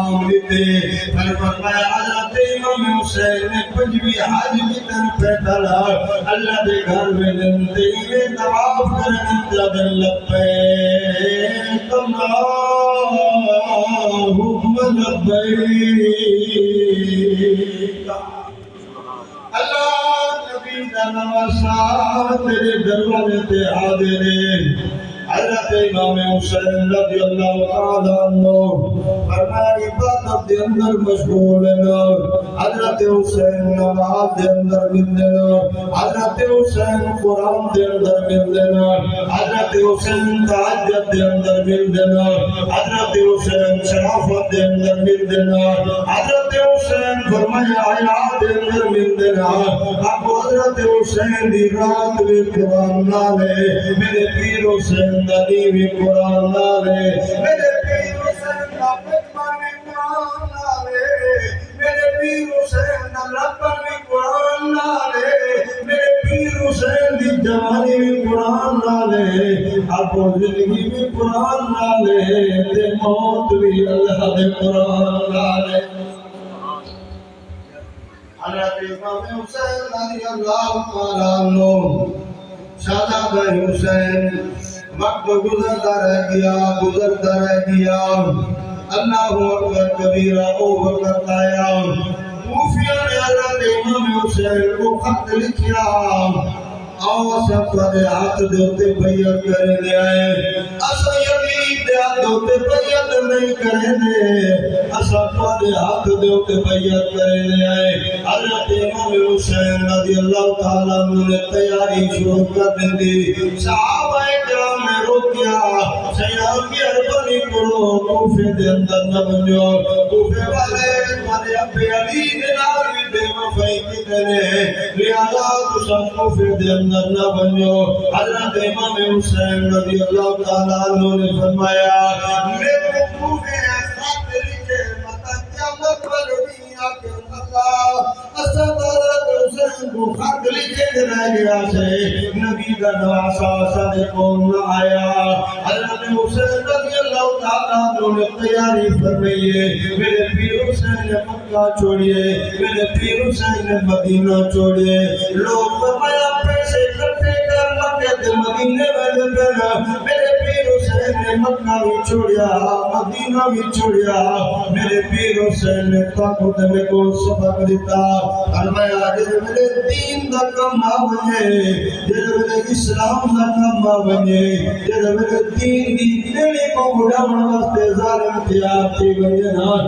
مقام دیتے فرمایا حضرت امام حسین نے پنجوی حج کی طرف پیدالا اللہ دے گھر میں دنتے میں طواف کرنے جدن لبیک اللہم لبیک اللہ نبی دا نواسا تیرے دروازے تے حاضر ہے حضرت امام حسین رضی اللہ تعالیٰ عنہ فرمایا عبادت دے اندر مشغول ہے حضرت حسین نماز دے اندر مندنا حضرت حسین قرآن دے اندر مندنا حضرت حسین تہجد دے اندر مندنا حضرت حسین شرافت دے اندر مندنا حضرت حسین فرمایا حیات دے اندر مندنا اب حضرت حسین دی رات میں قرآن نالے میرے پیر حسین ندی بھی قرآن نالے میرے پیر حسین دا بچپن بھی قرآن نالے میرے پیر حسین دا لپن بھی قرآن نالے میرے پیر حسین دی جوانی بھی قرآن نالے اب زندگی بھی قرآن نالے تے موت بھی اللہ دے قرآن نالے حضرت امام حسین رضی اللہ تعالیٰ عنہ شہزادہ حسین وقت گزرتا رہ گیا اللہ اکبر کبیرہ وقت آیا کوفیہ نے حضرت امام حسین کو خط لکھیا آؤ سفر ہاتھ دوتے بیعت کریں دے آئے اسا یزید دے ہاتھ دوتے بیعت نہیں کریں دے اسا سفر ہاتھ دوتے بیعت کریں دے آئے حضرت امام حسین رضی اللہ تعالیٰ عنہ نے تیاری شروع کر دی صحابہ کرام نے روکیا سیاح کی عربانی کرو کوفے دے اندر نہ بنجو کوفے والے ابے علی دے ناوی بے وفائی کی دینے لہذا تسا کوفے دے اندر نہ بنجو حضرت امام حسین رضی اللہ تعالیٰ عنہ نے فرمایا میرے کوفے خط لکھے مطا قیامت والدی آکے اللہ اسد حضرت حسین کو خط لکھے رہ گیا سے نبی کا نواسا صدقون نہ آیا حضرت حسین رضی اللہ تعالیٰ عنہ نے تیاری فرمائیے میرے پیر حسین نے مکہ چھوڑیے میرے پیر حسین نے مدینہ چھوڑیے لوگ فرمایا پیسے اکٹھے کر مکہ دے مدینے میں دینا میرے پیر حسین نے مکہ بھی چھوڑیا مدینہ بھی چھوڑیا میرے پیر حسین نے طاقت میں کو سبق دیتا فرمایا جب میرے دین دا کم آونے جب میرے اسلام دا کم آونے جب میرے دین دی تیڑی کو اڑاؤں واسطے ظالم تھی آپ کی وجہ